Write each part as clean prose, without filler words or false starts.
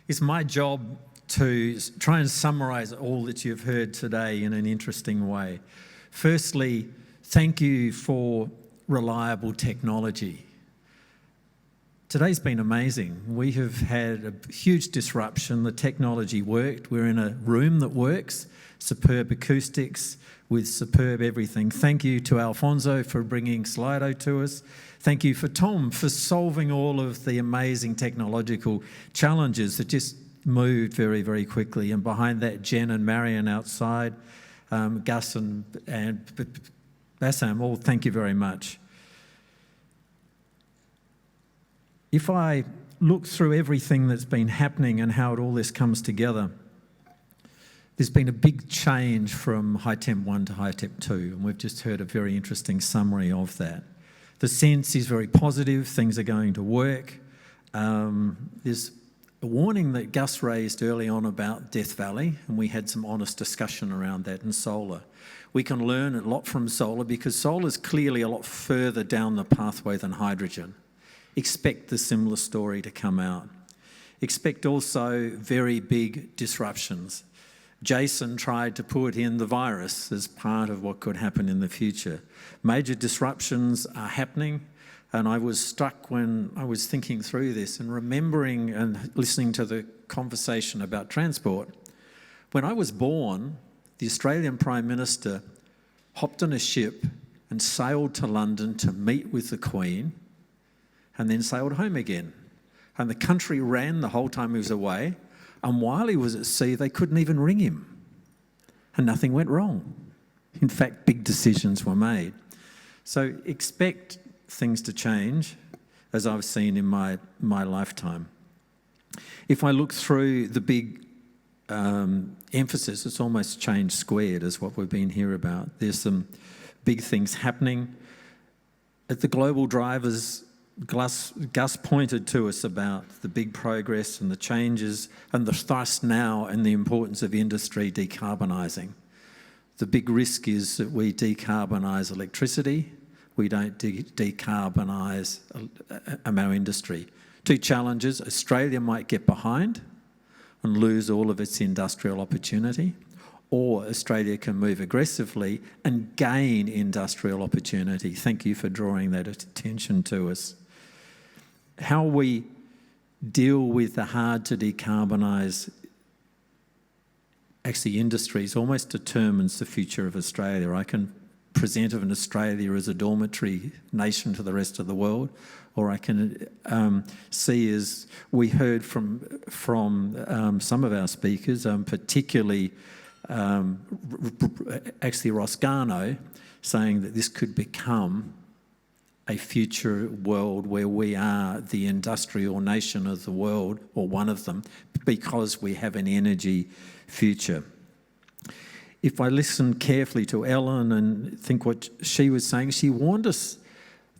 It's my job to try and summarise all that you've heard today in an interesting way. Firstly, thank you for reliable technology. Today's been amazing. We have had a huge disruption. The technology worked. We're in a room that works, superb acoustics with superb everything. Thank you to Alfonso for bringing Slido to us. Thank you for Tom for solving all of the amazing technological challenges that just moved very, very quickly. And behind that, Jen and Marion outside, Gus and Bassam, all thank you very much. If I look through everything that's been happening and how all this comes together, there's been a big change from HiTeMP-1 to HiTeMP-2, and we've just heard a very interesting summary of that. The sense is very positive, things are going to work. There's a warning that Gus raised early on about Death Valley, and we had some honest discussion around that in solar. We can learn a lot from solar because solar is clearly a lot further down the pathway than hydrogen. Expect the similar story to come out. Expect also very big disruptions. Jason tried to put in the virus as part of what could happen in the future. Major disruptions are happening, and I was struck when I was thinking through this and remembering and listening to the conversation about transport. When I was born, the Australian Prime Minister hopped on a ship and sailed to London to meet with the Queen and then sailed home again. And the country ran the whole time he was away, and while he was at sea, they couldn't even ring him. And nothing went wrong. In fact, big decisions were made. So expect things to change, as I've seen in my lifetime. If I look through the big emphasis, it's almost changed squared as what we've been here about. There's some big things happening. At the global drivers, Gus pointed to us about the big progress and the changes and the thrust now and the importance of industry decarbonising. The big risk is that we decarbonise electricity, we don't decarbonise our industry. Two challenges: Australia might get behind and lose all of its industrial opportunity, or Australia can move aggressively and gain industrial opportunity. Thank you for drawing that attention to us. How we deal with the hard to decarbonise industries almost determines the future of Australia. I can present of an Australia as a dormitory nation to the rest of the world, or I can see, as we heard from some of our speakers, particularly Ross Garnaut, saying that this could become a future world where we are the industrial nation of the world, or one of them, because we have an energy future. If I listen carefully to Ellen and think what she was saying, she warned us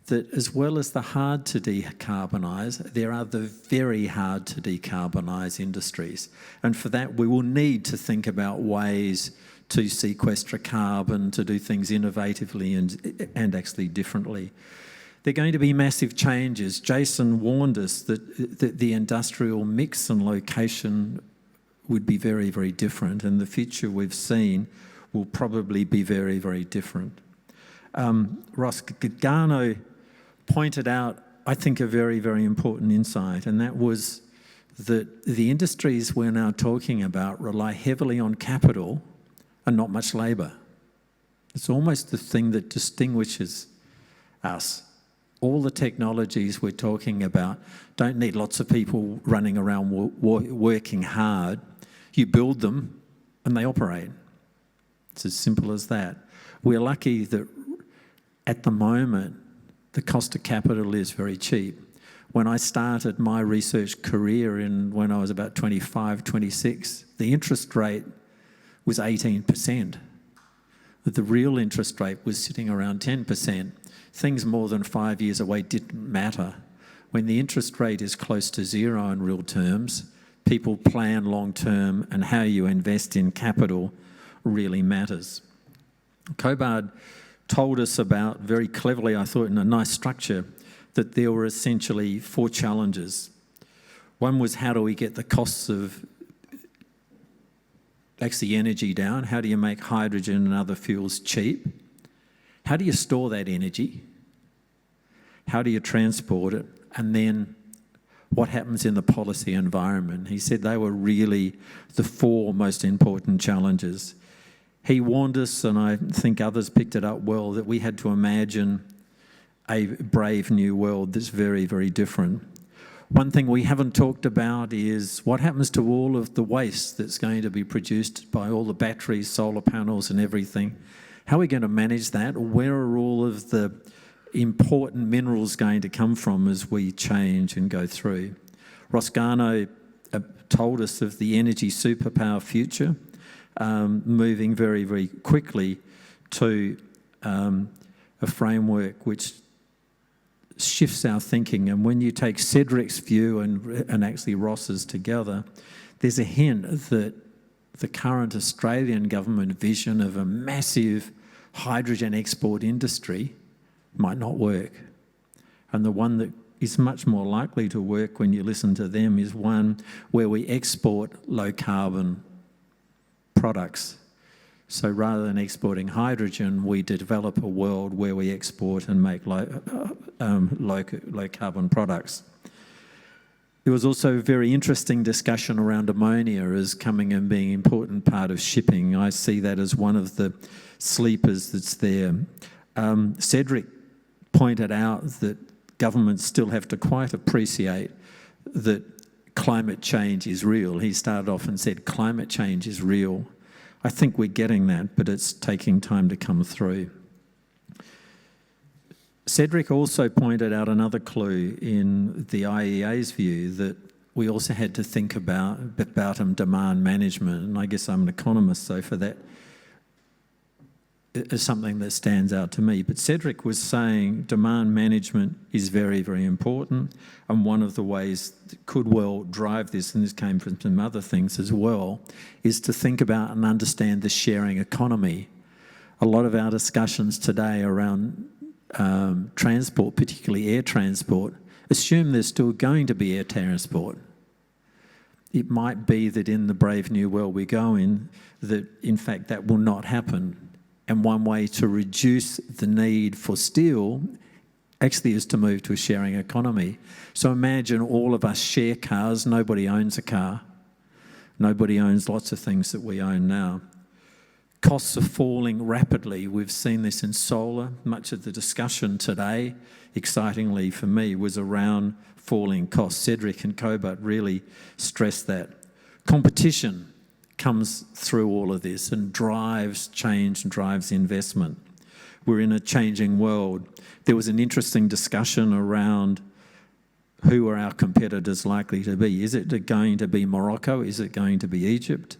that as well as the hard to decarbonise, there are the very hard to decarbonise industries. And for that, we will need to think about ways to sequester carbon, to do things innovatively and actually differently. There are going to be massive changes. Jason warned us that the industrial mix and location would be very, very different, and the future we've seen will probably be very, very different. Ross Garnaut pointed out, I think, a very, very important insight, and that was that the industries we're now talking about rely heavily on capital and not much labour. It's almost the thing that distinguishes us. All the technologies we're talking about don't need lots of people running around working hard. You build them and they operate. It's as simple as that. We're lucky that at the moment, the cost of capital is very cheap. When I started my research career when I was about 25, 26, the interest rate was 18%. The real interest rate was sitting around 10%. Things more than 5 years away didn't matter. When the interest rate is close to zero in real terms, people plan long term, and how you invest in capital really matters. Cobard told us about, very cleverly, I thought, in a nice structure, that there were essentially 4 challenges. One was, how do we get the costs of actually energy down? How do you make hydrogen and other fuels cheap? How do you store that energy? How do you transport it? And then what happens in the policy environment? He said they were really the four most important challenges. He warned us, and I think others picked it up well, that we had to imagine a brave new world that's very, very different. One thing we haven't talked about is what happens to all of the waste that's going to be produced by all the batteries, solar panels and everything. How are we going to manage that? Where are all of the important minerals going to come from as we change and go through? Ross Garnaut told us of the energy superpower future, moving very, very quickly to a framework which shifts our thinking. And when you take Cedric's view and actually Ross's together, there's a hint that the current Australian government vision of a massive hydrogen export industry might not work. And the one that is much more likely to work when you listen to them is one where we export low carbon products. So rather than exporting hydrogen, we develop a world where we export and make low carbon products. There was also a very interesting discussion around ammonia as coming and being an important part of shipping. I see that as one of the sleepers that's there. Cedric pointed out that governments still have to quite appreciate that climate change is real. He started off and said climate change is real. I think we're getting that, but it's taking time to come through. Cedric also pointed out another clue in the IEA's view, that we also had to think about demand management. And I guess I'm an economist, so for that is something that stands out to me. But Cedric was saying demand management is very, very important. And one of the ways that could well drive this, and this came from some other things as well, is to think about and understand the sharing economy. A lot of our discussions today around transport, particularly air transport, assume there's still going to be air transport. It might be that in the brave new world we go in, that in fact that will not happen. And one way to reduce the need for steel actually is to move to a sharing economy. So imagine all of us share cars. Nobody owns a car. Nobody owns lots of things that we own now. Costs are falling rapidly. We've seen this in solar. Much of the discussion today, excitingly for me, was around falling costs. Cedric and Cobart really stressed that. Competition comes through all of this and drives change and drives investment. We're in a changing world. There was an interesting discussion around who are our competitors likely to be. Is it going to be Morocco? Is it going to be Egypt?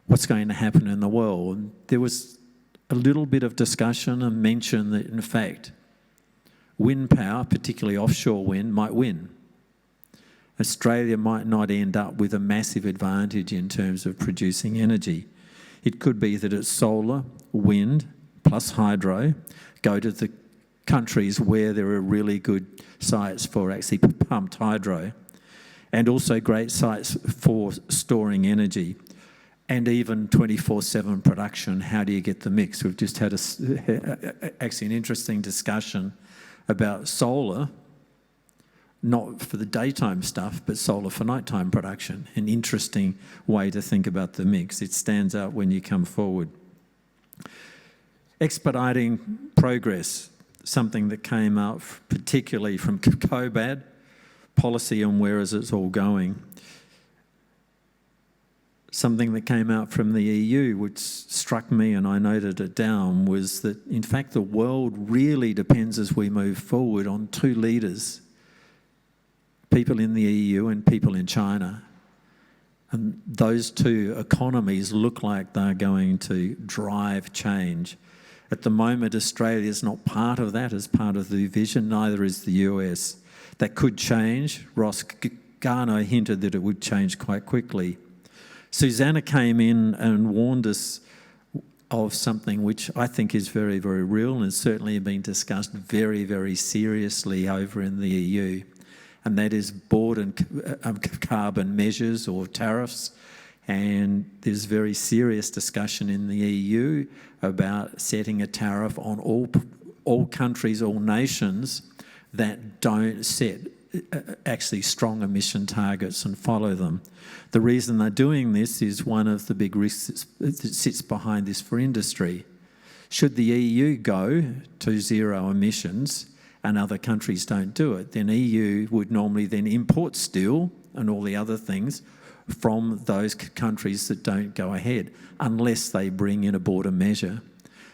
What's going to happen in the world? There was a little bit of discussion and mention that, in fact, wind power, particularly offshore wind, might win. Australia might not end up with a massive advantage in terms of producing energy. It could be that it's solar, wind, plus hydro, go to the countries where there are really good sites for actually pumped hydro, and also great sites for storing energy, and even 24/7 production. How do you get the mix? We've just had actually an interesting discussion about solar, not for the daytime stuff, but solar for nighttime production. An interesting way to think about the mix. It stands out when you come forward. Expediting progress, something that came out particularly from COBAD, policy and where is it all going. Something that came out from the EU, which struck me, and I noted it down, was that in fact the world really depends as we move forward on two leaders, people in the EU and people in China. And those two economies look like they're going to drive change. At the moment, Australia is not part of that as part of the vision, neither is the US. That could change. Ross Garnaut hinted that it would change quite quickly. Susanna came in and warned us of something which I think is very, very real and has certainly been discussed very, very seriously over in the EU. and that is border and carbon measures or tariffs. And there's very serious discussion in the EU about setting a tariff on all countries, all nations that don't set actually strong emission targets and follow them. The reason they're doing this is one of the big risks that sits behind this for industry. Should the EU go to zero emissions and other countries don't do it, then EU would normally then import steel and all the other things from those countries that don't go ahead, unless they bring in a border measure.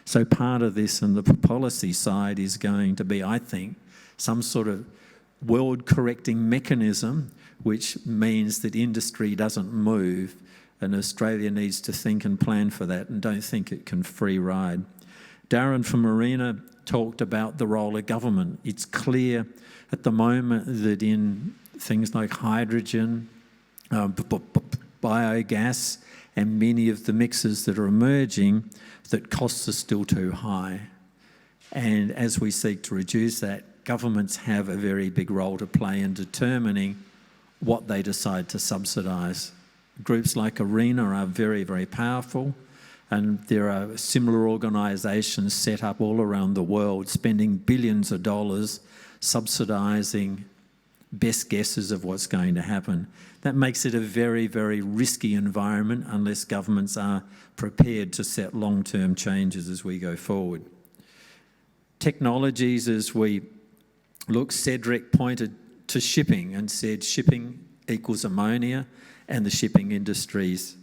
So part of this and the policy side is going to be, I think, some sort of world-correcting mechanism, which means that industry doesn't move, and Australia needs to think and plan for that and don't think it can free ride. Darren from Marina talked about the role of government. It's clear at the moment that in things like hydrogen, biogas, and many of the mixes that are emerging, that costs are still too high. And as we seek to reduce that, governments have a very big role to play in determining what they decide to subsidise. Groups like ARENA are very, very powerful, and there are similar organisations set up all around the world spending billions of dollars subsidising best guesses of what's going to happen. That makes it a very, very risky environment unless governments are prepared to set long-term changes as we go forward. Technologies, as we look, Cedric pointed to shipping and said shipping equals ammonia, and the shipping industries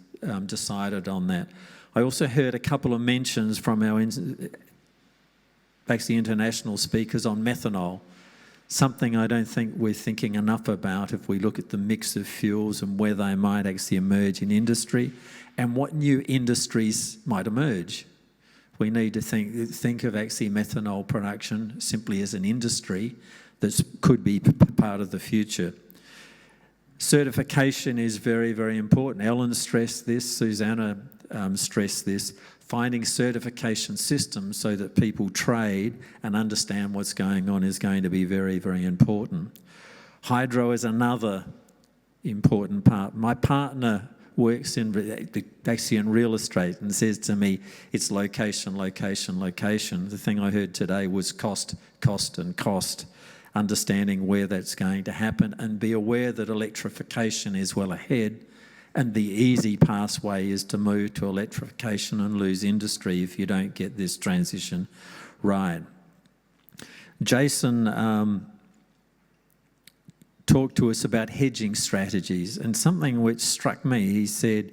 decided on that. I also heard a couple of mentions from our actually international speakers on methanol, something I don't think we're thinking enough about if we look at the mix of fuels and where they might actually emerge in industry and what new industries might emerge. We need to think of actually methanol production simply as an industry that could be part of the future. Certification is very, very important. Ellen stressed this, Susanna stressed this. Finding certification systems so that people trade and understand what's going on is going to be very, very important. Hydro is another important part. My partner works actually in real estate and says to me, it's location, location, location. The thing I heard today was cost, cost and cost. Understanding where that's going to happen and be aware that electrification is well ahead, and the easy pathway is to move to electrification and lose industry if you don't get this transition right. Jason talked to us about hedging strategies, and something which struck me, he said,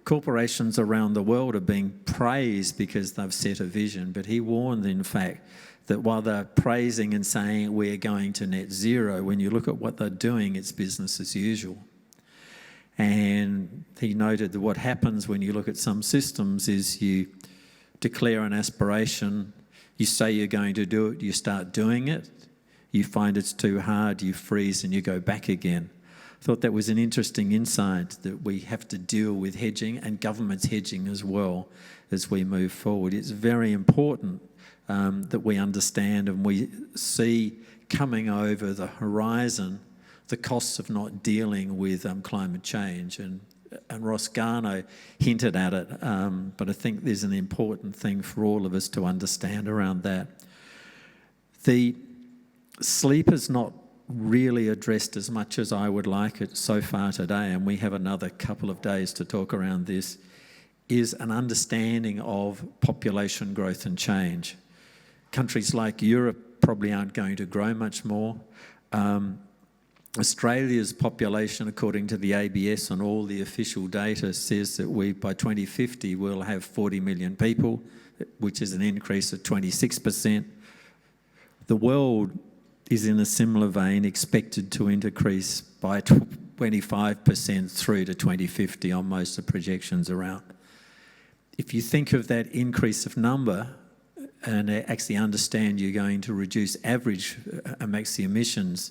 corporations around the world are being praised because they've set a vision, but he warned, in fact, that while they're praising and saying we're going to net zero, when you look at what they're doing, it's business as usual. And he noted that what happens when you look at some systems is you declare an aspiration, you say you're going to do it, you start doing it, you find it's too hard, you freeze and you go back again. I thought that was an interesting insight, that we have to deal with hedging and governments hedging as well as we move forward. It's very important that we understand and we see coming over the horizon the costs of not dealing with climate change. And Ross Garno hinted at it, but I think there's an important thing for all of us to understand around that. The sleep is not really addressed as much as I would like it so far today, and we have another couple of days to talk around this, is an understanding of population growth and change. Countries like Europe probably aren't going to grow much more. Australia's population, according to the ABS and all the official data, says that by 2050 we'll have 40 million people, which is an increase of 26%. The world is in a similar vein, expected to increase by 25% through to 2050 on most of the projections around. If you think of that increase of number and actually understand you're going to reduce average maxi emissions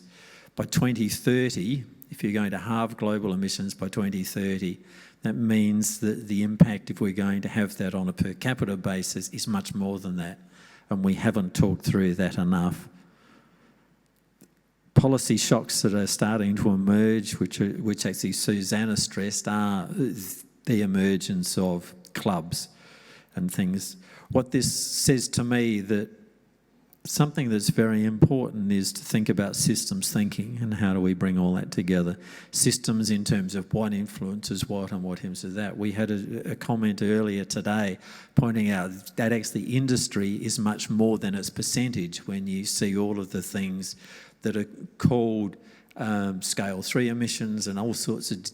by 2030, if you're going to halve global emissions by 2030, that means that the impact, if we're going to have that on a per capita basis, is much more than that. And we haven't talked through that enough. policy shocks that are starting to emerge, which actually Susanna stressed, are the emergence of clubs and things. What this says to me, that something that's very important is to think about systems thinking and how do we bring all that together. Systems in terms of what influences what and what influences that. We had a comment earlier today pointing out that actually industry is much more than its percentage when you see all of the things that are called Scale 3 emissions and all sorts of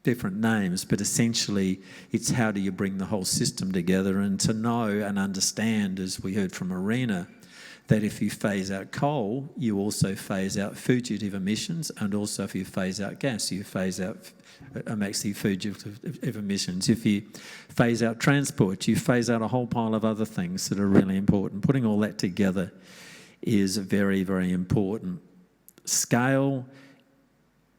different names, but essentially it's how do you bring the whole system together, and to know and understand, as we heard from Arena, that if you phase out coal, you also phase out fugitive emissions, and also if you phase out gas, you phase out actually fugitive emissions. If you phase out transport, you phase out a whole pile of other things that are really important. Putting all that together is very, very important. Scale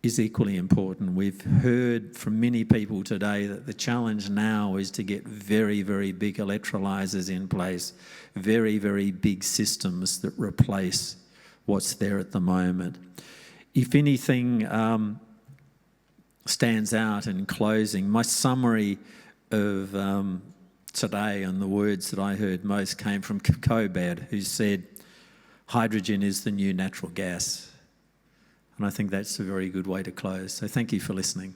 is equally important. We've heard from many people today that the challenge now is to get very, very big electrolyzers in place, very, very big systems that replace what's there at the moment. If anything stands out in closing, my summary of today and the words that I heard most came from Kobad, who said, hydrogen is the new natural gas. And I think that's a very good way to close. So thank you for listening.